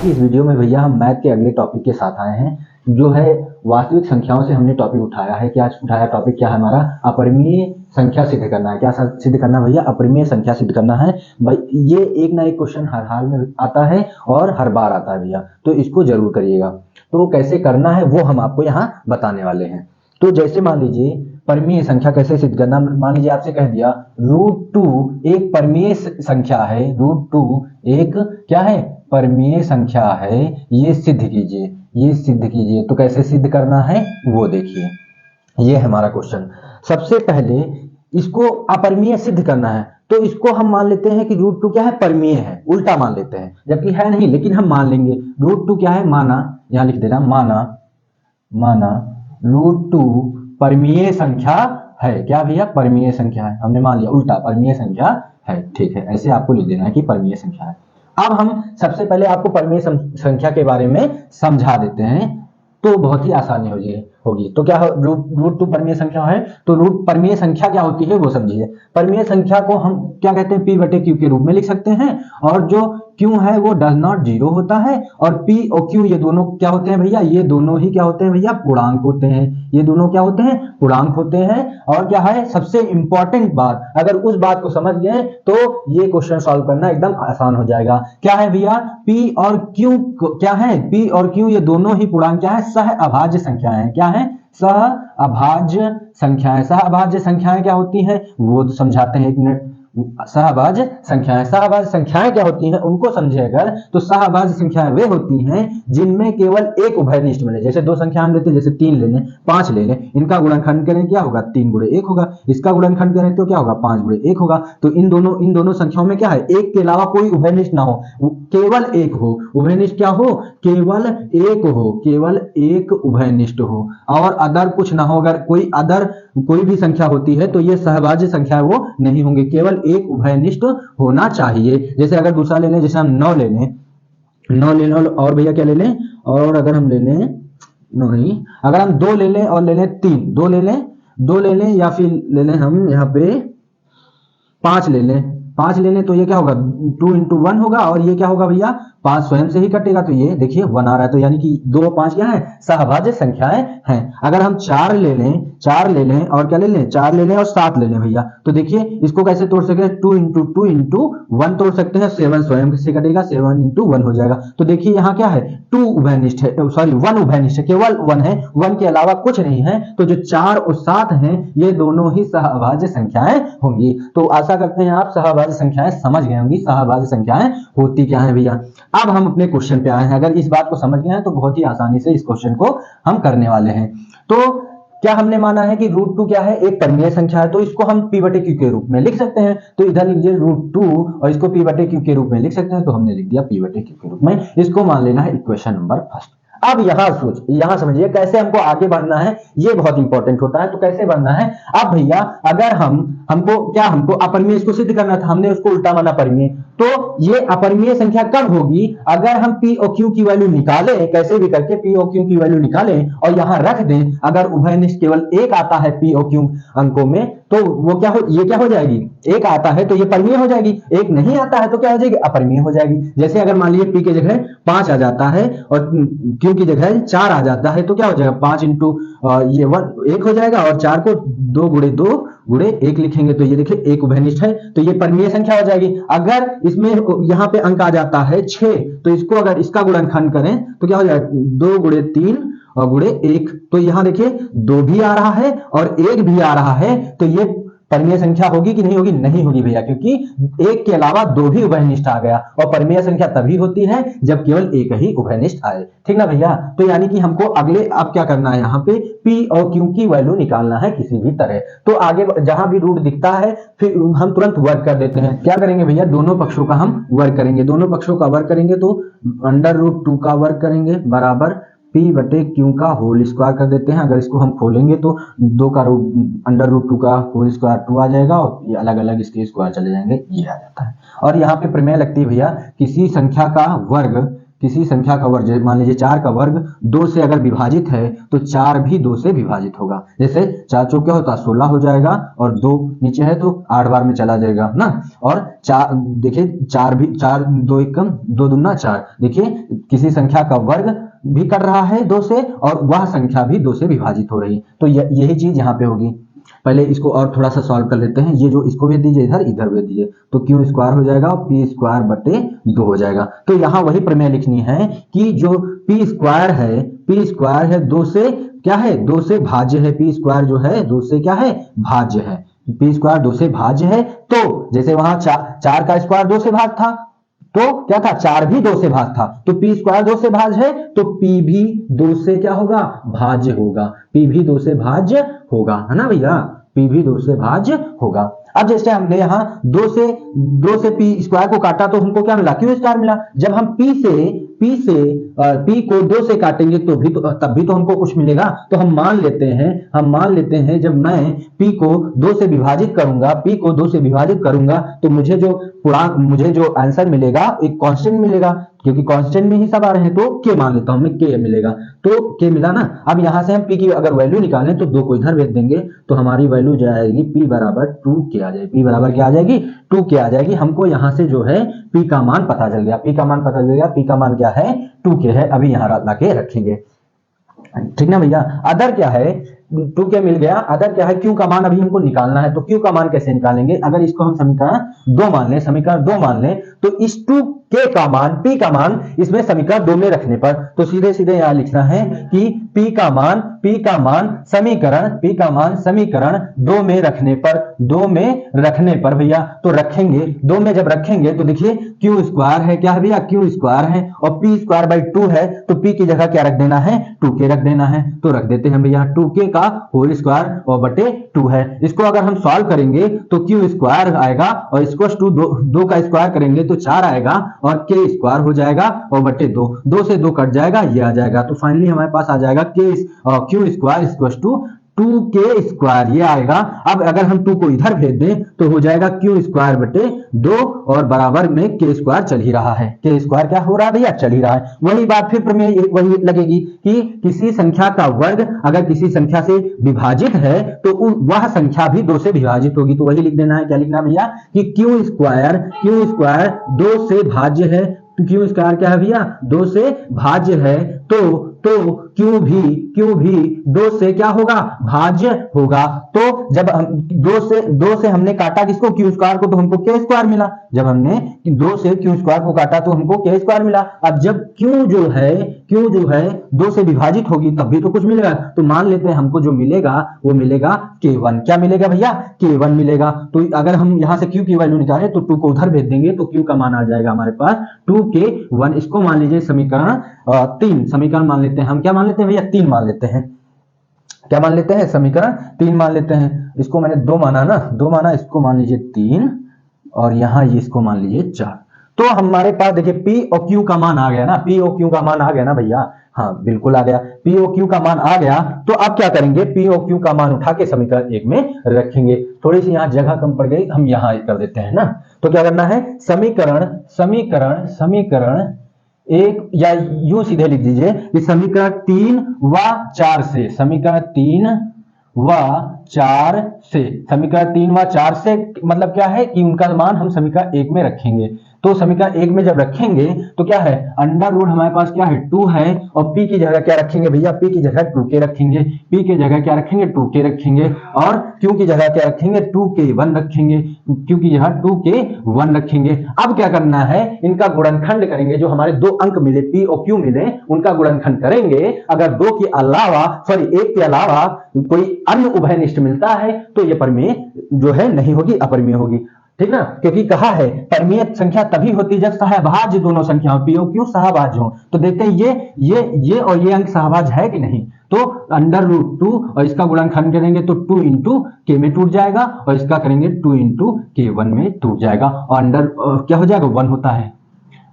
की इस वीडियो में भैया हम मैथ के अगले टॉपिक के साथ आए हैं जो है वास्तविक संख्याओं से हमने टॉपिक उठाया है। क्या उठाया टॉपिक क्या है हमारा? अपरिमेय संख्या सिद्ध करना है। क्या सिद्ध करना भैया? अपरिमेय संख्या सिद्ध करना है। भाई ये एक ना एक क्वेश्चन हर हाल में आता है और हर बार आता है भैया, तो इसको जरूर करिएगा। तो कैसे करना है वो हम आपको यहाँ बताने वाले हैं। तो जैसे मान लीजिए परिमेय संख्या कैसे सिद्ध करना, मान लीजिए आपसे कह दिया √2 एक परिमेय संख्या है, √2 एक क्या है? परिमेय संख्या है, ये सिद्ध कीजिए, ये सिद्ध कीजिए। तो कैसे सिद्ध करना है वो देखिए, ये है हमारा क्वेश्चन। सबसे पहले इसको अपरिमेय सिद्ध करना है, तो इसको हम मान लेते हैं कि √2 क्या है? परिमेय है, उल्टा मान लेते हैं, जबकि है नहीं, लेकिन हम मान लेंगे। √2 क्या है? माना, यहां लिख देना माना √2 परिमेय संख्या है। क्या भैया? परिमेय संख्या है। हमने मान लिया उल्टा, परिमेय संख्या है। ठीक है, ऐसे आपको लिख देना है कि परिमेय संख्या है। अब हम सबसे पहले आपको परिमेय संख्या के बारे में समझा देते हैं, तो बहुत ही आसानी होगी। तो क्या √2 परिमेय संख्या है, तो परिमेय संख्या क्या होती है वो समझिए। परिमेय संख्या को हम क्या कहते हैं? p/q के रूप में लिख सकते हैं, और जो q है वो डज नॉट जीरो होता है, और p और q ये दोनों क्या होते हैं भैया? ये दोनों ही क्या होते हैं भैया? पूर्णांक होते हैं। ये दोनों क्या होते हैं? पूर्णांक होते हैं। और क्या है सबसे इंपॉर्टेंट बात, अगर उस बात को समझ गए तो ये क्वेश्चन सॉल्व करना एकदम आसान हो जाएगा। क्या है भैया? p और q क्या है? p और q ये दोनों ही पूर्णांक क्या है? सह अभाज्य संख्याएं। क्या है? सह अभाज्य संख्याएं। सह अभाज्य संख्याएं क्या होती हैं वो तो समझाते हैं, एक मिनट। सहअभाज्य संख्याएं क्या होती हैं उनको समझे अगर, तो सहअभाज्य संख्याएं वे होती हैं जिनमें केवल एक उभयनिष्ठ मिले। जैसे दो संख्या हम लेते हैं, जैसे 3 ले लें, 5 ले लें, इनका गुणनखंड करें क्या होगा? 3 गुणे 1 होगा। इसका गुणनखंड करें तो क्या होगा? 5 गुणे 1 होगा। तो इन दोनों संख्याओं में क्या है? एक के अलावा कोई उभयनिष्ठ ना हो, केवल एक हो। उभयनिष्ठ क्या हो? केवल एक हो, केवल एक उभयनिष्ठ हो, और अदर कुछ ना हो। अगर कोई भी संख्या होती है तो ये सहभाज्य संख्या वो नहीं होंगे, केवल एक उभयनिष्ठ होना चाहिए। जैसे अगर दूसरा ले लें, जैसे हम 9 ले लें, और भैया क्या ले लें? और अगर हम ले लें नहीं, अगर हम 2 ले लें और ले लें 3, 2 ले लें या फिर ले लें हम यहाँ पे 5 ले लें, तो ये क्या होगा? 2 × 1 होगा, और ये क्या होगा भैया? 5 स्वयं से ही कटेगा, तो ये देखिए 1 आ रहा है। तो यानी कि 2 और 5 क्या है? सहभाज्य संख्याएं हैं। अगर हम 4 ले लें और क्या ले लें? 4 ले लें और 7 ले लें भैया, तो देखिए इसको कैसे तोड़ सकते हैं? 2 × 1 तोड़ सकते हैं। 7 स्वयं से कटेगा, 7 × 1 हो जाएगा। तो देखिए यहाँ क्या है? 2 उभयनिष्ठ है, सॉरी 1 उभयनिष्ठ है, केवल 1 है, 1 के अलावा कुछ नहीं है। तो जो 4 और 7 हैं ये दोनों ही सहभाज्य संख्याएं होंगी। तो आशा करते हैं आप सहभाज्य संख्याएं समझ गए होंगी। सहभाज्य संख्याएं होती क्या है भैया? अब हम अपने क्वेश्चन पे आए हैं। अगर इस बात को समझ गए हैं तो बहुत ही आसानी से इस क्वेश्चन को हम करने वाले हैं। तो क्या हमने माना है कि √2 क्या है? एक परिमेय संख्या है, तो इसको हम p/q के रूप में लिख सकते हैं। तो इधर लिखिए √2 और इसको p/q के रूप में लिख सकते हैं, तो हमने लिख दिया p/q के रूप में। इसको मान लेना है इक्वेशन नंबर फर्स्ट। अब यहां समझिए कैसे हमको आगे बढ़ना है, ये बहुत इंपॉर्टेंट होता है। तो कैसे बढ़ना है? अब भैया अगर हमको अपरिमेय इसको सिद्ध करना था, हमने उसको उल्टा माना परिमेय। तो ये अपरिमेय संख्या कब होगी? अगर हम p और q की वैल्यू निकालें, कैसे भी करके p और q की वैल्यू निकालें और यहां रख दें। अगर उभयनिष्ठ केवल एक आता है p और q अंकों में, तो वो क्या हो जाएगी? एक आता है तो ये परिमेय हो जाएगी, एक नहीं आता है तो क्या हो जाएगी? अपरिमेय हो जाएगी। जैसे अगर मान लीजिए p के जगह 5 आ जाता है और q की जगह 4 आ जाता है, तो क्या हो जाएगा? 5 × ये 1 हो जाएगा, और 4 को 2 × 2 × 1 लिखेंगे, तो ये देखिए एक उभयनिष्ठ है, तो ये परिमेय संख्या हो जाएगी। अगर इसमें यहाँ पे अंक आ जाता है 6, तो इसको अगर इसका गुणनखंड करें तो क्या हो जाएगा? 2 × 3 और × 1, तो यहाँ देखिए 2 भी आ रहा है और 1 भी आ रहा है, तो ये परिमेय संख्या होगी कि नहीं होगी? नहीं होगी भैया, क्योंकि एक के अलावा 2 भी उभयनिष्ठ आ गया, और परिमेय संख्या तभी होती है जब केवल एक ही उभयनिष्ठ आए। ठीक ना भैया? तो यानी कि हमको अगले अब क्या करना है? यहाँ पे p और q की वैल्यू निकालना है किसी भी तरह। तो आगे जहां भी रूट दिखता है फिर हम तुरंत वर्क कर देते हैं। क्या करेंगे भैया? दोनों पक्षों का हम वर्क करेंगे। दोनों पक्षों का वर्क करेंगे तो √2 का वर्क करेंगे बराबर p/q का होल स्क्वायर कर देते हैं। अगर इसको हम खोलेंगे तो 2 का √2 का होल स्क्वायर 2 आ जाएगा, और ये अलग अलग इसके स्क्वायर चले जाएंगे, ये आ जाता है। और यहाँ पे प्रमेय लगती है भैया, किसी संख्या का वर्ग किसी संख्या का वर्ग, मान लीजिए 4 का वर्ग 2 से अगर विभाजित है तो 4 भी 2 से विभाजित होगा। जैसे 4 चौक क्या होता है 16 हो जाएगा, और 2 नीचे है तो 8 बार में चला जाएगा ना। और 4 देखिए 4 भी 4 2 एकम 2 दूना 4, देखिए किसी संख्या का वर्ग भी कर रहा है 2 से, और वह संख्या भी 2 से विभाजित हो रही है। तो यही चीज यहाँ पे होगी। पहले इसको और थोड़ा सा सॉल्व कर लेते हैं। ये जो इसको भेज दीजिए इधर, इधर भेज दीजिए, तो क्यू स्क्वायर हो जाएगा और पी स्क्वायर बटे 2 हो जाएगा। तो यहाँ वही प्रमेय लिखनी है कि जो पी स्क्वायर है 2 से क्या है, 2 से भाज्य है। पी स्क्वायर जो है 2 से क्या है, भाज्य है। पी स्क्वायर 2 से भाज्य है, तो जैसे वहां 4 का स्क्वायर 2 से भाग था, तो क्या था 4 भी 2 से भाग था, तो पी स्क्वायर 2 से भाज्य है, तो पी भी 2 से क्या होगा, भाज्य होगा। पी भी 2 से भाज्य होगा, है ना भैया, पी भी 2 से भाज्य होगा। अब जैसे हमने यहाँ 2 से पी स्क्वायर को काटा तो हमको क्या मिला, क्यू स्क्वायर मिला। जब हम पी को 2 से काटेंगे तो भी तब भी तो हमको कुछ मिलेगा। तो हम मान लेते हैं जब मैं पी को 2 से विभाजित करूंगा तो मुझे जो आंसर मिलेगा एक कांस्टेंट मिलेगा, क्योंकि कांस्टेंट में ही सब आ रहे हैं, तो के मान लेता हूं मैं, के मिलेगा। तो के मिला ना। अब यहां से हम पी की अगर वैल्यू निकालें तो 2 को इधर भेज देंगे तो हमारी वैल्यू जाएगी पी बराबर 2 के आ जाएगी। पी बराबर क्या आ जाएगी, 2 के आ जाएगी। हमको यहां से जो है पी का मान पता चल गया। पी का मान क्या है, 2 के है। अभी यहां ला के रखेंगे, ठीक ना भैया। अदर क्या है, 2 के मिल गया। अदर क्या है, क्यू का मान अभी हमको निकालना है। तो क्यू का मान कैसे निकालेंगे, अगर इसको हम समीकरण 2 मान लें तो इस 2 के का मान, पी का मान इसमें समीकरण 2 में रखने पर, तो सीधे यहां लिखना है कि पी का मान समीकरण 2 में रखने पर भैया, तो रखेंगे 2 में जब रखेंगे तो देखिए क्यू स्क्वायर है, क्या है भैया, क्यू स्क्वायर है, और पी स्क्वायर बाई 2 है, तो पी की जगह क्या रख देना है, 2 के रख देना है। तो रख देते हैं भैया 2 के का होल स्क्वायर और बटे 2 है। इसको अगर हम सॉल्व करेंगे तो क्यू स्क्वायर आएगा और इसको 2 का स्क्वायर करेंगे तो 4 आएगा, और के स्क्वायर हो जाएगा और बटे 2 से 2 कट जाएगा, ये आ जाएगा। तो फाइनली हमारे पास आ जाएगा Q square equals to 2k square, ये आएगा। अब अगर हम 2 को इधर भेज दें तो हो जाएगा क्यू स्क्वायर बटे 2 और बराबर में के स्क्वायर चल ही रहा है। के स्क्वायर क्या हो रहा है भैया, चल ही रहा है। वही बात फिर प्रमेय वही लगेगी कि किसी संख्या का वर्ग अगर किसी संख्या से विभाजित है तो वह संख्या भी 2 से विभाजित होगी। तो वही लिख देना है, क्या लिखना है भैया, कि क्यू स्क्वायर 2 से भाज्य है। क्यू स्क्वायर क्या है भैया, 2 से भाज्य है, तो क्यू भी 2 से क्या होगा, भाज्य होगा। तो जब हम 2 से हमने काटा किसको, क्यू स्क्वायर को, तो हमको के स्क्वायर मिला। जब हमने 2 से क्यू स्क्वायर को काटा तो हमको के स्क्वायर मिला। अब जब क्यू जो है 2 से विभाजित होगी तब भी तो कुछ मिलेगा। तो मान लेते हैं हमको जो मिलेगा वो मिलेगा k1। क्या मिलेगा भैया, k1 मिलेगा। तो अगर हम यहां से q की वैल्यू निकालें तो 2 को उधर भेज देंगे तो q का मान आ जाएगा हमारे पास 2k1। इसको मान लीजिए समीकरण 3 समीकरण मान लेते हैं। हम क्या मान लेते हैं भैया, 3 मान लेते हैं। क्या मान लेते हैं, समीकरण 3 मान लेते हैं। इसको मैंने 2 माना ना, 2 माना, इसको मान लीजिए 3 और यहां ये इसको मान लीजिए 4। तो हमारे पास देखिए P और Q का मान आ गया ना, P और Q का मान आ गया ना भैया, हाँ बिल्कुल आ गया। P और Q का मान आ गया। तो अब क्या करेंगे, P और Q का मान उठा के समीकरण 1 में रखेंगे। थोड़ी सी यहाँ जगह कम पड़ गई, हम यहाँ कर देते हैं ना। तो क्या करना है, समीकरण 1 या यूं सीधे लिख दीजिए कि समीकरण 3 व 4 से, समीकरण 3 व 4 से मतलब क्या है कि उनका मान हम समीकरण 1 में रखेंगे। तो समीकरण 1 में जब रखेंगे तो क्या है, अंडर रूट हमारे पास क्या है 2 है, और p की जगह क्या रखेंगे भैया, p की जगह 2k रखेंगे, p की जगह क्या रखेंगे 2k रखेंगे, और q की जगह क्या रखेंगे 2k1 रखेंगे, q की जगह 2k1 रखेंगे। अब क्या करना है, इनका गुणनखंड करेंगे। जो हमारे 2 अंक मिले p और q मिले उनका गुणनखंड करेंगे। अगर 2 के अलावा 1 के अलावा कोई अन्य उभयनिष्ठ मिलता है तो ये प्रमेय जो है नहीं होगी, अपरिमेय होगी, ठीक ना। क्योंकि कहा है परिमेय संख्या तभी होती जब सहभाज्य दोनों संख्याओं p और q सहभाज्य हो। तो देखते हैं ये और ये अंक सहभाज्य है कि नहीं। तो अंडर रूट 2 और इसका गुणनखंड करेंगे तो 2 इंटू के में टूट जाएगा, और इसका करेंगे 2 इंटू k1 में टूट जाएगा, और अंडर क्या हो जाएगा 1 होता है,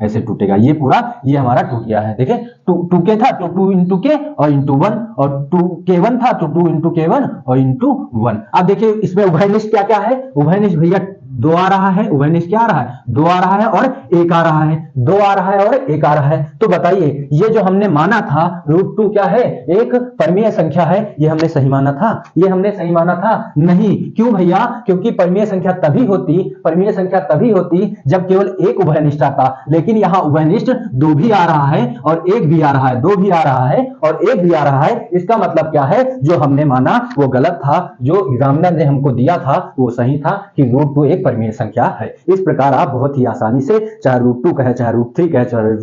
ऐसे टूटेगा। ये पूरा ये हमारा टूट गया है। देखिए 2k था तो 2 इंटू के और इंटू 1, और 2k1 था तो 2 इंटू k1 और इंटू 1। अब देखिए इसमें उभयनिष्ठ क्या क्या है, उभयनिष्ठ भैया 2 आ रहा है, उभयनिष्ठ क्या आ रहा है, 2 आ रहा है और 1 आ रहा है, 2 आ रहा है और 1 आ रहा है। तो बताइए ये जो हमने माना था √2 क्या है, एक परिमेय संख्या है, ये हमने सही माना था, ये हमने सही माना था नहीं। क्यों भैया, क्योंकि परिमेय संख्या तभी होती जब केवल एक उभयनिष्ठ आता, लेकिन यहां उभयनिष्ठ 2 भी आ रहा है और 1 भी आ रहा है, 2 भी आ रहा है और 1 भी आ रहा है। इसका मतलब क्या है, जो हमने माना वो गलत था, जो एग्जामिनर ने हमको दिया था वो सही था कि √2 एक परिमेय संख्या है। इस प्रकार आप बहुत ही आसानी से चाहे √2 कहे, चाहे √3 कहे, चाहे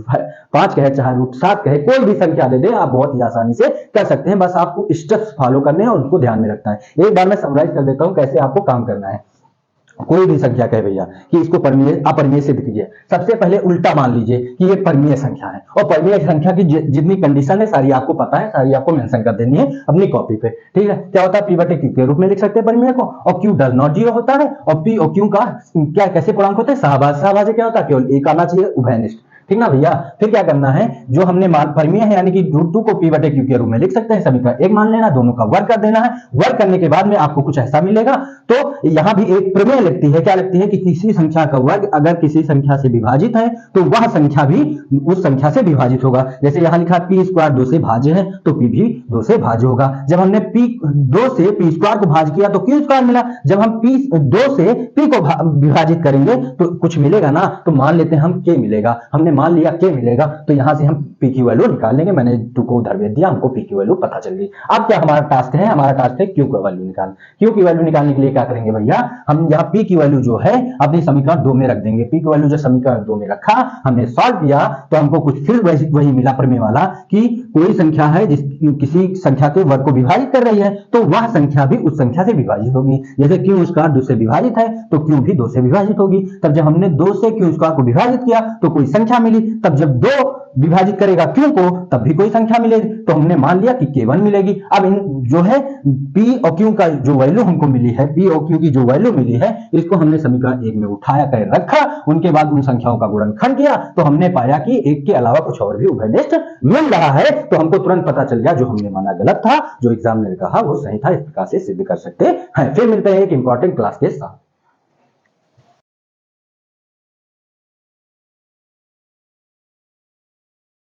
5 कहे, चाहे √7 कहे, कोई भी संख्या दे दे आप बहुत ही आसानी से कर सकते हैं। बस आपको स्टेप्स फॉलो करने हैं और उनको ध्यान में रखना है। एक बार मैं समराइज कर देता हूं कैसे आपको काम करना है। कोई भी संख्या कहे भैया कि इसको परिमेय अपरिमेय सिद्ध कीजिए, सबसे पहले उल्टा मान लीजिए कि ये परिमेय संख्या है, और परिमेय संख्या की जितनी कंडीशन है सारी आपको पता है, सारी आपको मेंशन कर देनी है अपनी कॉपी पे, ठीक है। क्या होता है, p बटे q के रूप में लिख सकते हैं परिमेय को, और q डज नॉट 0 होता है, और p और q का क्या कैसे पूर्णांक होते हैं, सहभाज्य। सहभाज्य क्या होता है, केवल एक आना चाहिए, उभयनिष्ठ, ठीक ना भैया। फिर क्या करना है, जो हमने मान परिमेय है यानी कि √2 को p बटे q के रूप में लिख सकते हैं, समीकरण 1 मान लेना, दोनों का वर्ग कर देना है। वर्ग करने के बाद में आपको कुछ ऐसा मिलेगा। तो यहां भी एक प्रमेय लगती है, क्या लगती है कि किसी संख्या का वर्ग अगर किसी संख्या से विभाजित है तो वह संख्या भी उस संख्या से विभाजित होगा। जैसे यहां लिखा p² 2 से भाज्य है तो p भी 2 से भाज्य होगा। जब हमने 2 से p² को भाज्य किया तो q² मिला। जब हम 2 से p को विभाजित करेंगे तो कुछ मिलेगा ना, तो मान लेते हैं हम k मिलेगा, हमने मान लिया k मिलेगा, तो यहां से हम p की वैल्यू निकाल लेंगे। मैंने 2 को उधर भेज दिया, हमको p की वैल्यू पता चल गई। अब क्या हमारा टास्क है, हमारा टास्क है q की वैल्यू निकालना। q की वैल्यू निकालने के लिए क्या करेंगे भैया, हम यहाँ p की वैल्यू जो है अपनी समीकरण 2 में रख देंगे। p की वैल्यू जो समीकरण 2 में रखा, हमने सॉल्व किया तो हमको कुछ फिर वही मिला प्रमेय वाला कि कोई संख्या है जिस किसी संख्या के वर्ग को विभाजित कर रही है तो वह संख्या भी उस संख्या से विभाजित होगी। जैसे q² 2 से विभाजित है तो q भी 2 से विभाजित होगी। तब जब हमने 2 से q² को विभाजित किया तो कोई संख्या मिली, तब जब 2 विभाजित करेगा q को तब भी कोई संख्या मिलेगी, तो हमने मान लिया कि k1 मिलेगी। अब इन जो है p और q का जो वैल्यू हमको मिली है, p और q की जो वैल्यू मिली है, इसको हमने समीकरण 1 में उठाया कर रखा। उनके बाद उन संख्याओं का गुणनखंड किया तो हमने पाया कि 1 के अलावा कुछ और भी उभयनिष्ठ मिल रहा है। तो हमको तुरंत पता चल गया जो हमने माना गलत था, जो एग्जामिनर ने कहा वो सही था। इस प्रकार से सिद्ध कर सकते हैं। फिर मिलते हैं एक इंपॉर्टेंट क्लास के साथ।